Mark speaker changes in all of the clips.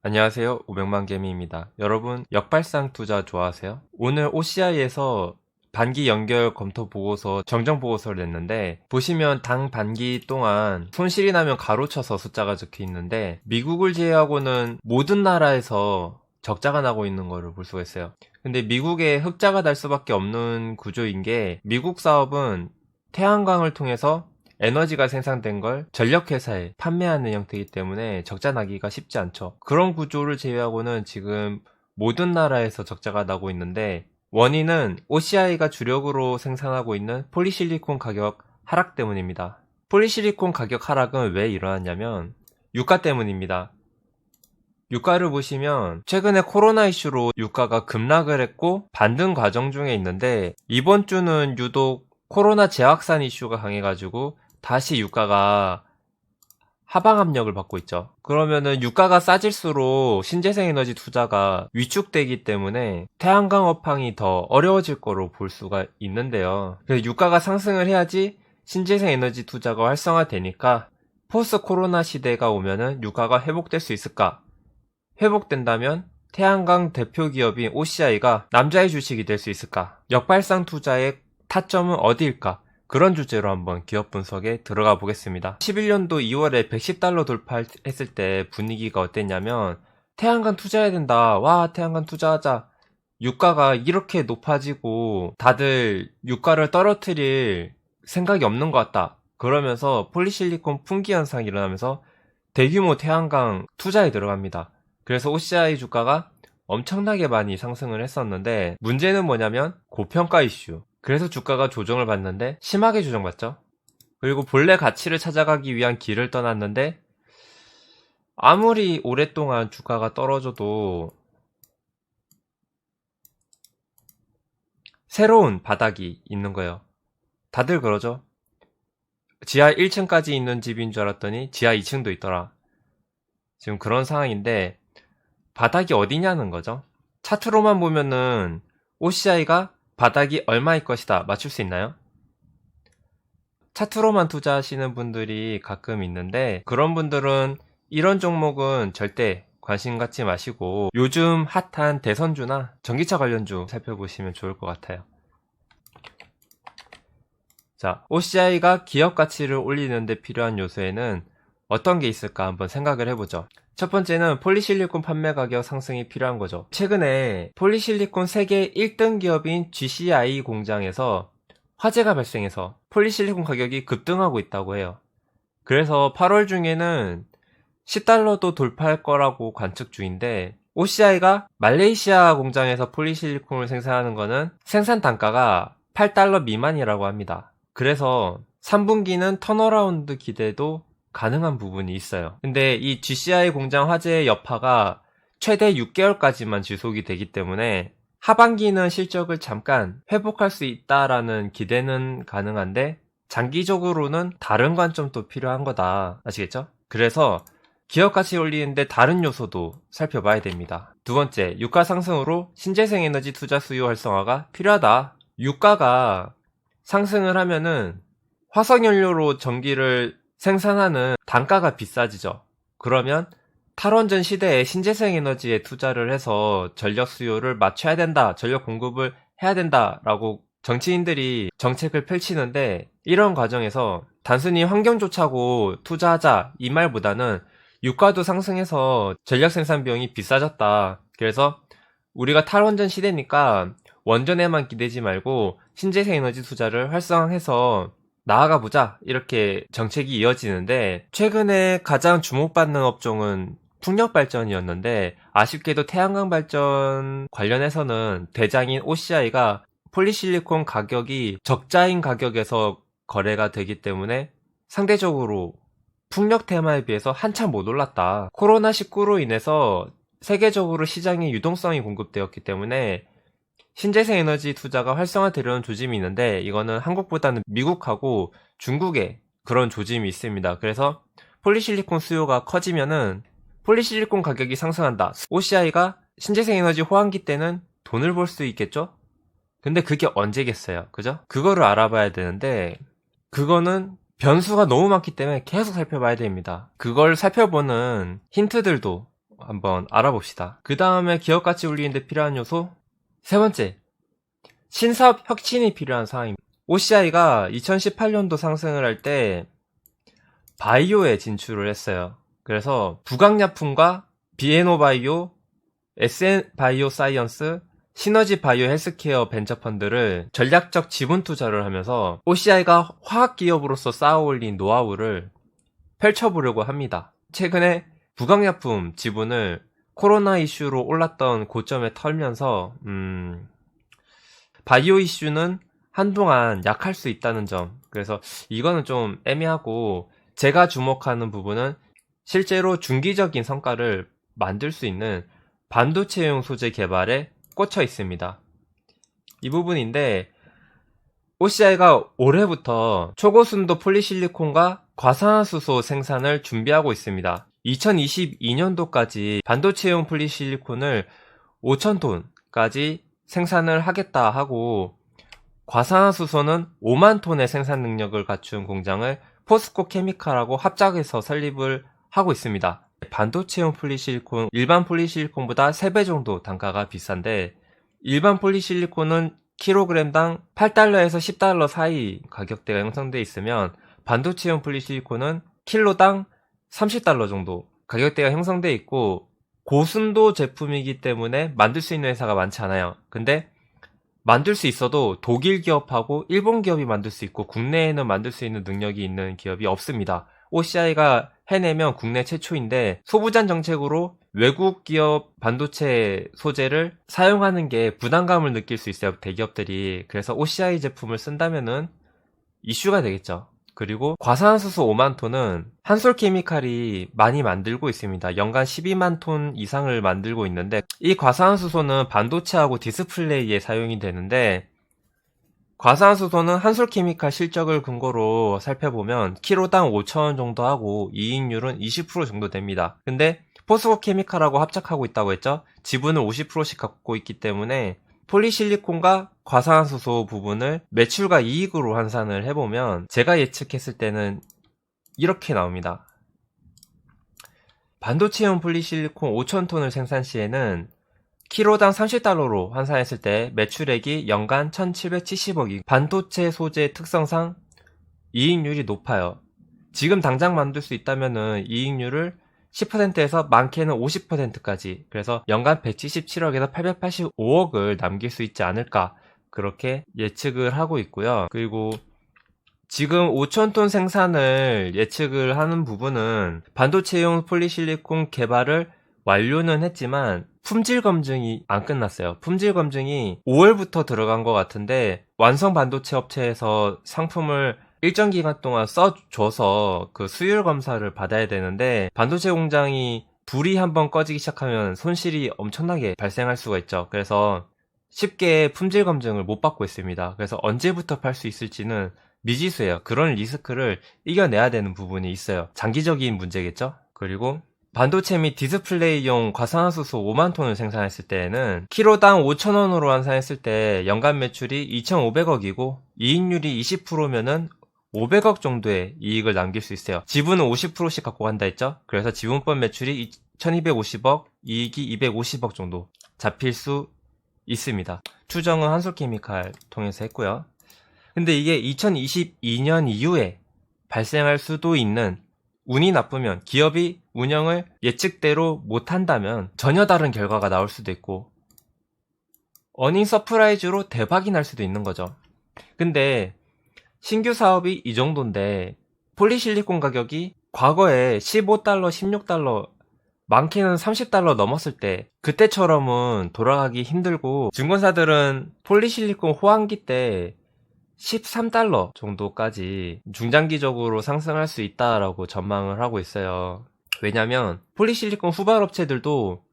Speaker 1: 안녕하세요. 500만개미입니다. 여러분, 역발상 투자 좋아하세요? 오늘 OCI에서 반기 연결 검토 보고서 정정 보고서를 냈는데, 보시면 당 반기 동안 손실이 나면 가로쳐서 숫자가 적혀 있는데, 미국을 제외하고는 모든 나라에서 적자가 나고 있는 거를 볼 수가 있어요. 근데 미국에 흑자가 날 수밖에 없는 구조인 게, 미국 사업은 태양광을 통해서 에너지가 생산된 걸 전력회사에 판매하는 형태이기 때문에 적자 나기가 쉽지 않죠. 그런 구조를 제외하고는 지금 모든 나라에서 적자가 나고 있는데, 원인은 OCI가 주력으로 생산하고 있는 폴리실리콘 가격 하락 때문입니다. 폴리실리콘 가격 하락은 왜 일어났냐면 유가 때문입니다. 유가를 보시면 최근에 코로나 이슈로 유가가 급락을 했고 반등 과정 중에 있는데, 이번 주는 유독 코로나 재확산 이슈가 강해가지고 다시 유가가 하방 압력을 받고 있죠. 그러면은 유가가 싸질수록 신재생 에너지 투자가 위축되기 때문에 태양광 업황이 더 어려워질 거로 볼 수가 있는데요. 그래서 유가가 상승을 해야지 신재생 에너지 투자가 활성화되니까, 포스트 코로나 시대가 오면은 유가가 회복될 수 있을까? 회복된다면 태양광 대표 기업인 OCI가 남자의 주식이 될 수 있을까? 역발상 투자의 타점은 어디일까? 그런 주제로 한번 기업 분석에 들어가 보겠습니다. 11년도 2월에 $110 돌파했을 때 분위기가 어땠냐면, 태양광 투자해야 된다. 와, 태양광 투자하자. 유가가 이렇게 높아지고 다들 유가를 떨어뜨릴 생각이 없는 것 같다. 그러면서 폴리실리콘 풍기 현상이 일어나면서 대규모 태양광 투자에 들어갑니다. 그래서 OCI 주가가 엄청나게 많이 상승을 했었는데, 문제는 뭐냐면 고평가 이슈. 그래서 주가가 조정을 받는데 심하게 조정받죠. 그리고 본래 가치를 찾아가기 위한 길을 떠났는데, 아무리 오랫동안 주가가 떨어져도 새로운 바닥이 있는 거예요. 다들 그러죠. 지하 1층까지 있는 집인 줄 알았더니 지하 2층도 있더라. 지금 그런 상황인데, 바닥이 어디냐는 거죠. 차트로만 보면은 OCI가 바닥이 얼마일 것이다 맞출 수 있나요? 차트로만 투자하시는 분들이 가끔 있는데, 그런 분들은 이런 종목은 절대 관심 갖지 마시고 요즘 핫한 대선주나 전기차 관련주 살펴보시면 좋을 것 같아요. 자, OCI가 기업 가치를 올리는 데 필요한 요소에는 어떤 게 있을까 한번 생각을 해보죠. 첫 번째는 폴리실리콘 판매 가격 상승이 필요한 거죠. 최근에 폴리실리콘 세계 1등 기업인 GCI 공장에서 화재가 발생해서 폴리실리콘 가격이 급등하고 있다고 해요. 그래서 8월 중에는 $10도 돌파할 거라고 관측 중인데, OCI가 말레이시아 공장에서 폴리실리콘을 생산하는 거는 생산 단가가 $8 미만이라고 합니다. 그래서 3분기는 턴어라운드 기대도 가능한 부분이 있어요. 근데 이 GCI 공장 화재의 여파가 최대 6개월까지만 지속이 되기 때문에 하반기는 실적을 잠깐 회복할 수 있다라는 기대는 가능한데, 장기적으로는 다른 관점도 필요한 거다. 아시겠죠? 그래서 기업 가치 올리는데 다른 요소도 살펴봐야 됩니다. 두 번째, 유가 상승으로 신재생 에너지 투자 수요 활성화가 필요하다. 유가가 상승을 하면은 화석연료로 전기를 생산하는 단가가 비싸지죠. 그러면 탈원전 시대에 신재생 에너지에 투자를 해서 전력 수요를 맞춰야 된다, 전력 공급을 해야 된다라고 정치인들이 정책을 펼치는데, 이런 과정에서 단순히 환경 좋자고 투자하자 이 말보다는 유가도 상승해서 전력 생산 비용이 비싸졌다. 그래서 우리가 탈원전 시대니까 원전에만 기대지 말고 신재생 에너지 투자를 활성화해서 나아가 보자, 이렇게 정책이 이어지는데, 최근에 가장 주목받는 업종은 풍력 발전이었는데, 아쉽게도 태양광 발전 관련해서는 대장인 OCI가 폴리실리콘 가격이 적자인 가격에서 거래가 되기 때문에 상대적으로 풍력 테마에 비해서 한참 못 올랐다. 코로나19로 인해서 세계적으로 시장에 유동성이 공급되었기 때문에 신재생 에너지 투자가 활성화되려는 조짐이 있는데, 이거는 한국보다는 미국하고 중국에 그런 조짐이 있습니다. 그래서 폴리실리콘 수요가 커지면은 폴리실리콘 가격이 상승한다. OCI가 신재생 에너지 호황기 때는 돈을 벌 수 있겠죠? 근데 그게 언제겠어요? 그죠? 그거를 알아봐야 되는데, 그거는 변수가 너무 많기 때문에 계속 살펴봐야 됩니다. 그걸 살펴보는 힌트들도 한번 알아봅시다. 그 다음에 기업 가치 올리는데 필요한 요소 세 번째, 신사업 혁신이 필요한 상황입니다. OCI가 2018년도 상승을 할 때 바이오에 진출을 했어요. 그래서 부강약품과 비에노바이오, SN바이오 사이언스, 시너지 바이오 헬스케어 벤처펀드를 전략적 지분 투자를 하면서 OCI가 화학기업으로서 쌓아올린 노하우를 펼쳐보려고 합니다. 최근에 부강약품 지분을 코로나 이슈로 올랐던 고점에 털면서 바이오 이슈는 한동안 약할 수 있다는 점, 그래서 이거는 좀 애매하고, 제가 주목하는 부분은 실제로 중기적인 성과를 만들 수 있는 반도체용 소재 개발에 꽂혀 있습니다. 이 부분인데, OCI가 올해부터 초고순도 폴리실리콘과 과산화수소 생산을 준비하고 있습니다. 2022년도까지 반도체용 폴리실리콘을 5,000톤까지 생산을 하겠다 하고, 과산화수소는 5만 톤의 생산 능력을 갖춘 공장을 포스코 케미칼하고 합작해서 설립을 하고 있습니다. 반도체용 폴리실리콘, 일반 폴리실리콘보다 3배 정도 단가가 비싼데, 일반 폴리실리콘은 킬로그램당 8달러에서 10달러 사이 가격대가 형성되어 있으면, 반도체용 폴리실리콘은 킬로당 30달러 정도 가격대가 형성되어 있고, 고순도 제품이기 때문에 만들 수 있는 회사가 많지 않아요. 근데 만들 수 있어도 독일 기업하고 일본 기업이 만들 수 있고, 국내에는 만들 수 있는 능력이 있는 기업이 없습니다. OCI가 해내면 국내 최초인데, 소부장 정책으로 외국 기업 반도체 소재를 사용하는 게 부담감을 느낄 수 있어요, 대기업들이. 그래서 OCI 제품을 쓴다면은 이슈가 되겠죠. 그리고 과산화수소 5만 톤은 한솔케미칼이 많이 만들고 있습니다. 연간 12만 톤 이상을 만들고 있는데, 이 과산화수소는 반도체하고 디스플레이에 사용이 되는데, 과산화수소는 한솔케미칼 실적을 근거로 살펴보면 키로당 5,000원 정도 하고 이익률은 20% 정도 됩니다. 근데 포스코 케미칼하고 합작하고 있다고 했죠? 지분을 50%씩 갖고 있기 때문에 폴리실리콘과 과산화수소 부분을 매출과 이익으로 환산을 해보면, 제가 예측했을 때는 이렇게 나옵니다. 반도체용 폴리실리콘 5,000톤을 생산 시에는 키로당 30달러로 환산했을 때 매출액이 연간 1,770억이, 반도체 소재 특성상 이익률이 높아요. 지금 당장 만들 수 있다면은 이익률을 10%에서 많게는 50%까지, 그래서 연간 177억에서 885억을 남길 수 있지 않을까, 그렇게 예측을 하고 있고요. 그리고 지금 5,000톤 생산을 예측을 하는 부분은 반도체용 폴리실리콘 개발을 완료는 했지만 품질 검증이 안 끝났어요. 품질 검증이 5월부터 들어간 것 같은데, 완성 반도체 업체에서 상품을 일정 기간 동안 써줘서 그 수율 검사를 받아야 되는데, 반도체 공장이 불이 한번 꺼지기 시작하면 손실이 엄청나게 발생할 수가 있죠. 그래서 쉽게 품질 검증을 못 받고 있습니다. 그래서 언제부터 팔 수 있을지는 미지수예요. 그런 리스크를 이겨내야 되는 부분이 있어요. 장기적인 문제겠죠? 그리고 반도체 및 디스플레이용 과산화수소 5만 톤을 생산했을 때에는 키로당 5,000원으로 환산했을 때 연간 매출이 2,500억이고 이익률이 20%면은 500억 정도의 이익을 남길 수 있어요. 지분은 50%씩 갖고 간다 했죠? 그래서 지분법 매출이 1,250억, 이익이 250억 정도 잡힐 수 있습니다. 추정은 한솔케미칼 통해서 했고요. 근데 이게 2022년 이후에 발생할 수도 있는, 운이 나쁘면 기업이 운영을 예측대로 못한다면 전혀 다른 결과가 나올 수도 있고, 어닝 서프라이즈로 대박이 날 수도 있는 거죠. 근데 신규 사업이 이 정도인데 폴리실리콘 가격이 과거에 15달러, 16달러, 많게는 30달러 넘었을 때, 그때처럼은 돌아가기 힘들고, 증권사들은 폴리실리콘 호황기 때 13달러 정도까지 중장기적으로 상승할 수 있다라고 전망을 하고 있어요. 왜냐면 폴리실리콘 후발 업체들도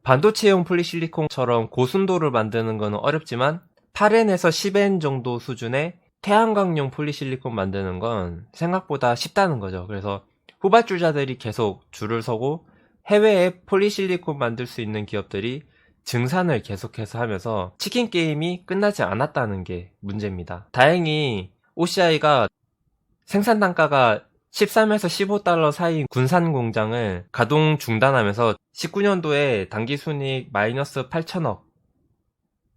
Speaker 1: 반도체용 폴리실리콘처럼 고순도를 만드는 건 어렵지만 8N에서 10N 정도 수준의 태양광용 폴리실리콘 만드는 건 생각보다 쉽다는 거죠. 그래서 후발주자들이 계속 줄을 서고, 해외에 폴리실리콘 만들 수 있는 기업들이 증산을 계속해서 하면서 치킨 게임이 끝나지 않았다는 게 문제입니다. 다행히 OCI가 생산 단가가 13에서 15달러 사이인 군산 공장을 가동 중단하면서 19년도에 당기순이익 마이너스 8천억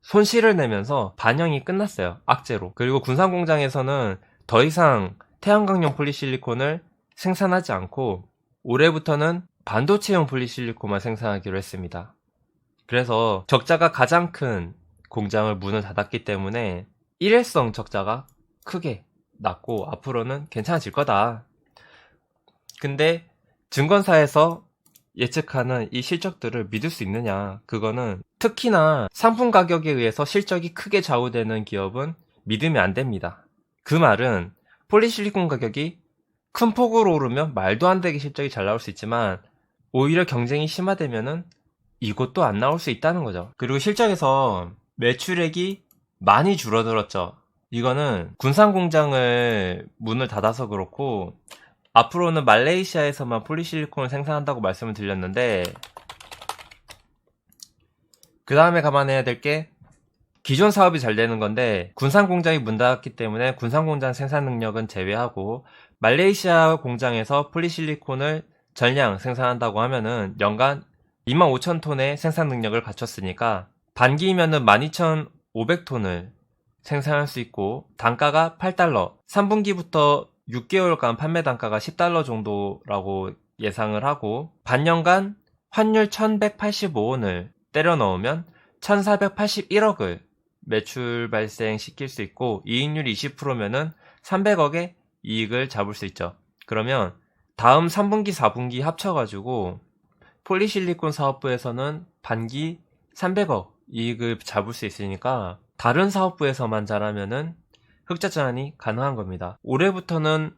Speaker 1: 손실을 내면서 반영이 끝났어요. 악재로. 그리고 군산 공장에서는 더 이상 태양광용 폴리실리콘을 생산하지 않고 올해부터는 반도체용 폴리실리콘만 생산하기로 했습니다. 그래서 적자가 가장 큰 공장을 문을 닫았기 때문에 일회성 적자가 크게 났고 앞으로는 괜찮아질 거다. 근데 증권사에서 예측하는 이 실적들을 믿을 수 있느냐? 그거는 특히나 상품 가격에 의해서 실적이 크게 좌우되는 기업은 믿으면 안 됩니다. 그 말은 폴리실리콘 가격이 큰 폭으로 오르면 말도 안 되게 실적이 잘 나올 수 있지만 오히려 경쟁이 심화되면은 이것도 안 나올 수 있다는 거죠. 그리고 실적에서 매출액이 많이 줄어들었죠. 이거는 군산 공장을 문을 닫아서 그렇고 앞으로는 말레이시아에서만 폴리실리콘을 생산한다고 말씀을 드렸는데 그 다음에 감안해야 될 게 기존 사업이 잘 되는 건데 군산 공장이 문 닫았기 때문에 군산 공장 생산 능력은 제외하고 말레이시아 공장에서 폴리실리콘을 전량 생산한다고 하면은 연간 25,000톤의 생산 능력을 갖췄으니까 반기면은 12,500톤을 생산할 수 있고 단가가 8달러 3분기부터 6개월간 판매 단가가 10달러 정도라고 예상을 하고 반년간 환율 1185원을 때려 넣으면 1481억을 매출 발생시킬 수 있고 이익률이 20%면은 300억의 이익을 잡을 수 있죠. 그러면 다음 3분기 4분기 합쳐가지고 폴리실리콘 사업부에서는 반기 300억 이익을 잡을 수 있으니까 다른 사업부에서만 잘하면은 흑자 전환이 가능한 겁니다. 올해부터는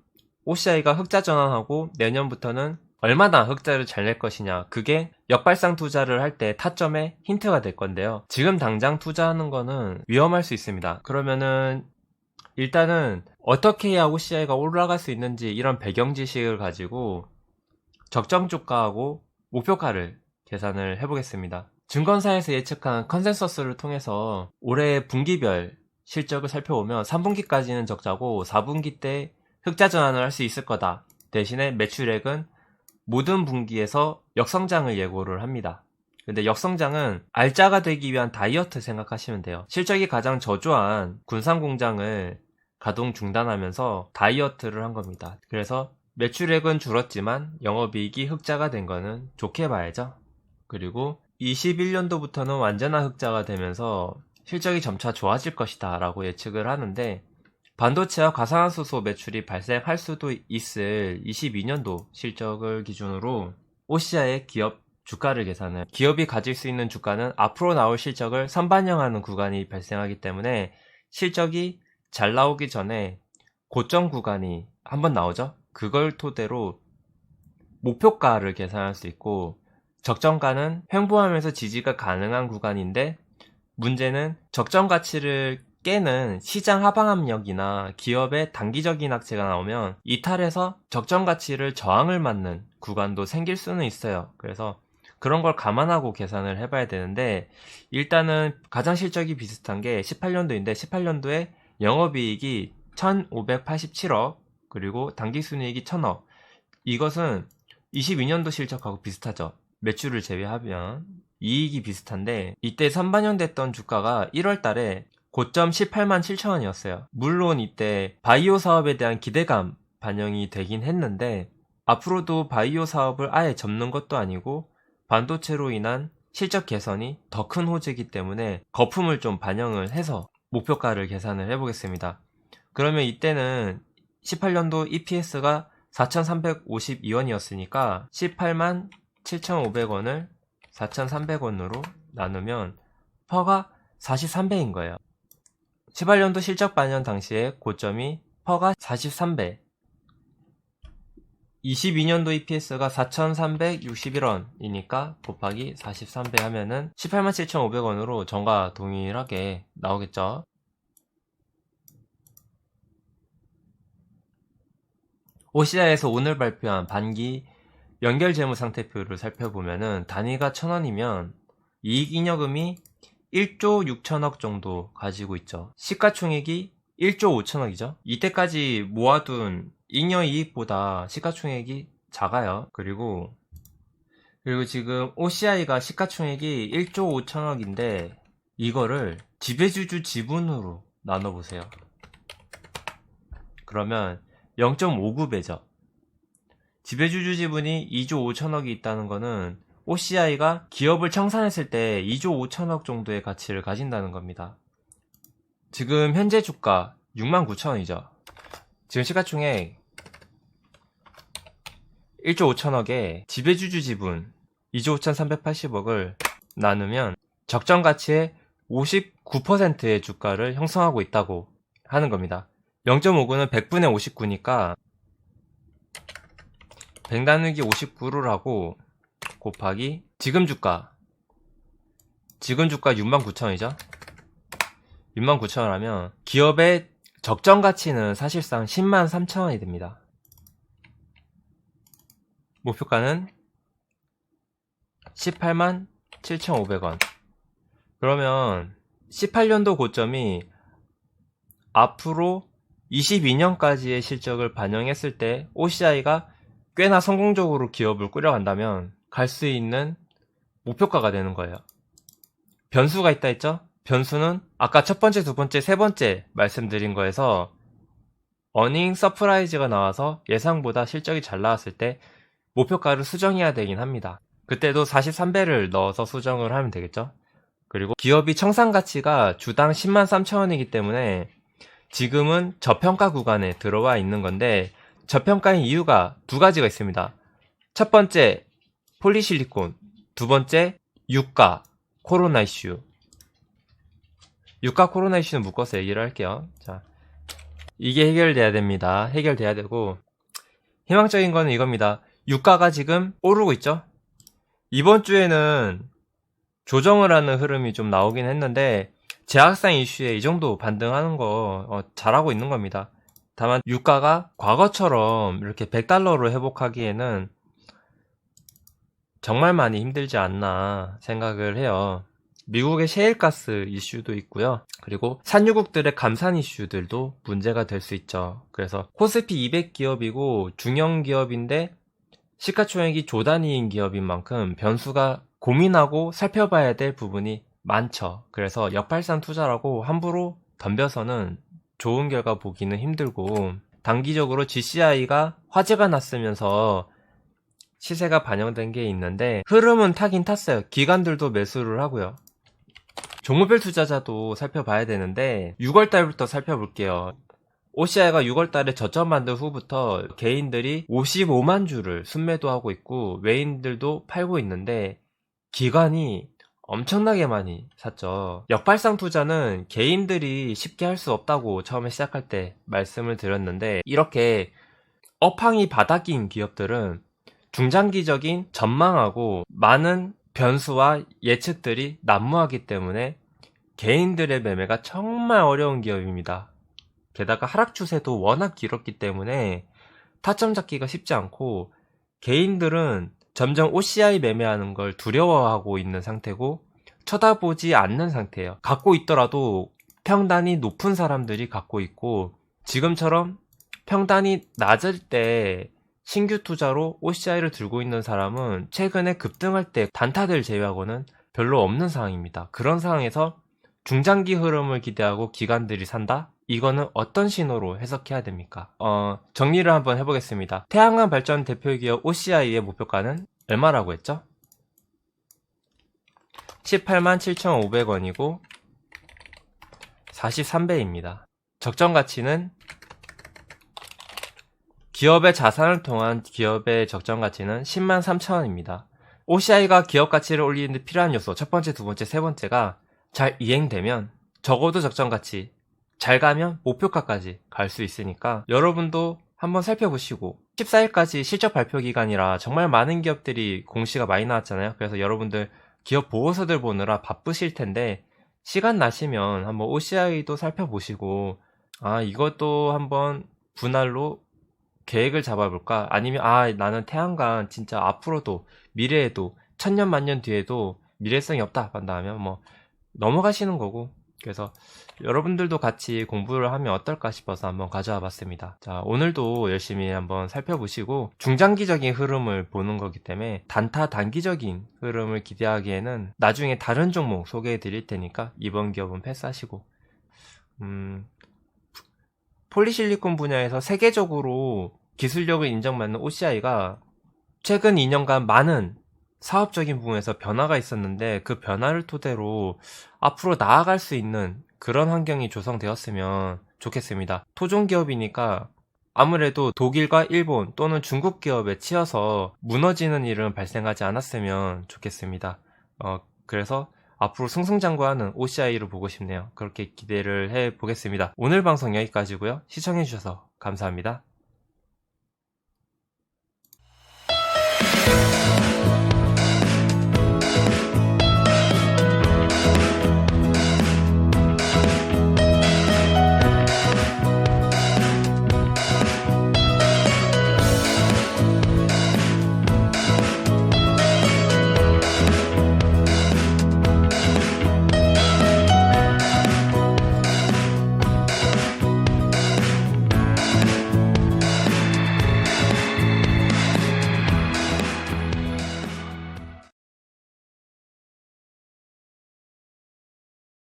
Speaker 1: OCI가 흑자 전환하고 내년부터는 얼마나 흑자를 잘 낼 것이냐 그게 역발상 투자를 할 때 타점의 힌트가 될 건데요. 지금 당장 투자하는 거는 위험할 수 있습니다. 그러면은 일단은 어떻게 해야 OCI가 올라갈 수 있는지 이런 배경 지식을 가지고 적정 주가하고 목표가를 계산을 해보겠습니다. 증권사에서 예측한 컨센서스를 통해서 올해 분기별 실적을 살펴보면 3분기까지는 적자고 4분기 때 흑자 전환을 할 수 있을 거다. 대신에 매출액은 모든 분기에서 역성장을 예고를 합니다. 근데 역성장은 알짜가 되기 위한 다이어트 생각하시면 돼요. 실적이 가장 저조한 군산 공장을 가동 중단하면서 다이어트를 한 겁니다. 그래서 매출액은 줄었지만 영업이익이 흑자가 된 거는 좋게 봐야죠. 그리고 21년도부터는 완전한 흑자가 되면서 실적이 점차 좋아질 것이다 라고 예측을 하는데 반도체와 가상화수소 매출이 발생할 수도 있을 22년도 실적을 기준으로 OCI의 기업 주가를 계산을 기업이 가질 수 있는 주가는 앞으로 나올 실적을 선반영하는 구간이 발생하기 때문에 실적이 잘 나오기 전에 고점 구간이 한번 나오죠. 그걸 토대로 목표가를 계산할 수 있고 적정가는 횡보하면서 지지가 가능한 구간인데 문제는 적정 가치를 깨는 시장 하방 압력이나 기업의 단기적인 악재가 나오면 이탈해서 적정 가치를 저항을 맞는 구간도 생길 수는 있어요. 그래서 그런 걸 감안하고 계산을 해봐야 되는데 일단은 가장 실적이 비슷한 게 18년도인데 18년도에 영업이익이 1587억 그리고 당기순이익이 1000억 이것은 22년도 실적하고 비슷하죠. 매출을 제외하면 이익이 비슷한데 이때 선반영됐던 주가가 1월 달에 고점 18만 7천원이었어요. 물론 이때 바이오 사업에 대한 기대감 반영이 되긴 했는데 앞으로도 바이오 사업을 아예 접는 것도 아니고 반도체로 인한 실적 개선이 더 큰 호재이기 때문에 거품을 좀 반영을 해서 목표가를 계산을 해보겠습니다. 그러면 이때는 18년도 EPS가 4,352원이었으니까 18만 7,500원을 4,300원으로 나누면 퍼가 43배인 거예요. 18년도 실적 반영 당시에 고점이 퍼가 43배 22년도 EPS가 4,361원이니까 곱하기 43배 하면은 18만 7,500원으로 전과 동일하게 나오겠죠. OCI에서 오늘 발표한 반기 연결재무상태표를 살펴보면은 단위가 1,000원이면 이익잉여금이 1조 6천억 정도 가지고 있죠. 시가총액이 1조 5천억이죠. 이때까지 모아둔 잉여이익보다 시가총액이 작아요. 그리고 지금 OCI가 시가총액이 1조 5천억인데 이거를 지배주주 지분으로 나눠보세요. 그러면 0.59배죠. 지배주주 지분이 2조 5천억이 있다는 거는 OCI가 기업을 청산했을 때 2조 5천억 정도의 가치를 가진다는 겁니다. 지금 현재 주가 69,000원이죠. 지금 시가총액 1조 5천억에 지배주주 지분 2조 5,380억을 나누면 적정 가치의 59%의 주가를 형성하고 있다고 하는 겁니다. 0.59는 100분의 59니까 100 나누기 59를 하고 곱하기 지금 주가 69,000원이죠. 69,000원 하면 기업의 적정 가치는 사실상 103,000원이 됩니다. 목표가는 187,500원. 그러면 18년도 고점이 앞으로 22년까지의 실적을 반영했을 때 OCI가 꽤나 성공적으로 기업을 꾸려간다면 갈 수 있는 목표가가 되는 거예요. 변수가 있다 했죠? 변수는 아까 첫 번째, 두 번째, 세 번째 말씀드린 거에서 어닝 서프라이즈가 나와서 예상보다 실적이 잘 나왔을 때 목표가를 수정해야 되긴 합니다. 그때도 43배를 넣어서 수정을 하면 되겠죠? 그리고 기업이 청산 가치가 주당 103,000원이기 때문에 지금은 저평가 구간에 들어와 있는 건데 저평가인 이유가 두 가지가 있습니다. 첫 번째, 폴리실리콘. 두 번째, 유가, 코로나 이슈. 유가 코로나 이슈는 묶어서 얘기를 할게요. 자, 이게 해결돼야 됩니다. 해결돼야 되고 희망적인 거는 이겁니다. 유가가 지금 오르고 있죠? 이번 주에는 조정을 하는 흐름이 좀 나오긴 했는데 제약상 이슈에 이 정도 반등하는 거 잘하고 있는 겁니다. 다만 유가가 과거처럼 이렇게 100달러로 회복하기에는 정말 많이 힘들지 않나 생각을 해요. 미국의 셰일가스 이슈도 있고요. 그리고 산유국들의 감산 이슈들도 문제가 될 수 있죠. 그래서 코스피 200 기업이고 중형 기업인데 시가총액이 조단위인 기업인 만큼 변수가 고민하고 살펴봐야 될 부분이 많죠. 그래서 역발상 투자라고 함부로 덤벼서는 좋은 결과 보기는 힘들고 단기적으로 GCI가 화제가 났으면서 시세가 반영된 게 있는데 흐름은 타긴 탔어요. 기관들도 매수를 하고요. 종목별 투자자도 살펴봐야 되는데 6월달부터 살펴볼게요. OCI가 6월달에 저점 만든 후부터 개인들이 55만 주를 순매도하고 있고 외인들도 팔고 있는데 기관이 엄청나게 많이 샀죠. 역발상 투자는 개인들이 쉽게 할 수 없다고 처음에 시작할 때 말씀을 드렸는데 이렇게 업황이 바닥인 기업들은 중장기적인 전망하고 많은 변수와 예측들이 난무하기 때문에 개인들의 매매가 정말 어려운 기업입니다. 게다가 하락 추세도 워낙 길었기 때문에 타점 잡기가 쉽지 않고 개인들은 점점 OCI 매매하는 걸 두려워하고 있는 상태고 쳐다보지 않는 상태예요. 갖고 있더라도 평단이 높은 사람들이 갖고 있고 지금처럼 평단이 낮을 때 신규 투자로 OCI를 들고 있는 사람은 최근에 급등할 때 단타들 제외하고는 별로 없는 상황입니다. 그런 상황에서 중장기 흐름을 기대하고 기관들이 산다? 이거는 어떤 신호로 해석해야 됩니까? 정리를 한번 해보겠습니다. 태양광 발전 대표기업 OCI의 목표가는 얼마라고 했죠? 187,500원이고 43배입니다. 적정 가치는 기업의 자산을 통한 기업의 적정 가치는 103,000원입니다. OCI가 기업 가치를 올리는 데 필요한 요소 첫 번째, 두 번째, 세 번째가 잘 이행되면 적어도 적정 가치 잘 가면 목표가까지 갈 수 있으니까 여러분도 한번 살펴보시고 14일까지 실적 발표 기간이라 정말 많은 기업들이 공시가 많이 나왔잖아요. 그래서 여러분들 기업 보고서들 보느라 바쁘실 텐데 시간 나시면 한번 OCI도 살펴보시고 이것도 한번 분할로 계획을 잡아볼까? 아니면 나는 태양광 진짜 앞으로도 미래에도 천년 만년 뒤에도 미래성이 없다 한다 하면 뭐 넘어가시는 거고 그래서 여러분들도 같이 공부를 하면 어떨까 싶어서 한번 가져와 봤습니다. 자, 오늘도 열심히 한번 살펴보시고 중장기적인 흐름을 보는 거기 때문에 단타 단기적인 흐름을 기대하기에는 나중에 다른 종목 소개해 드릴 테니까 이번 기업은 패스하시고 폴리실리콘 분야에서 세계적으로 기술력을 인정받는 OCI가 최근 2년간 많은 사업적인 부분에서 변화가 있었는데 그 변화를 토대로 앞으로 나아갈 수 있는 그런 환경이 조성되었으면 좋겠습니다. 토종 기업이니까 아무래도 독일과 일본 또는 중국 기업에 치여서 무너지는 일은 발생하지 않았으면 좋겠습니다. 그래서 앞으로 승승장구하는 OCI를 보고 싶네요. 그렇게 기대를 해보겠습니다. 오늘 방송 여기까지고요. 시청해주셔서 감사합니다.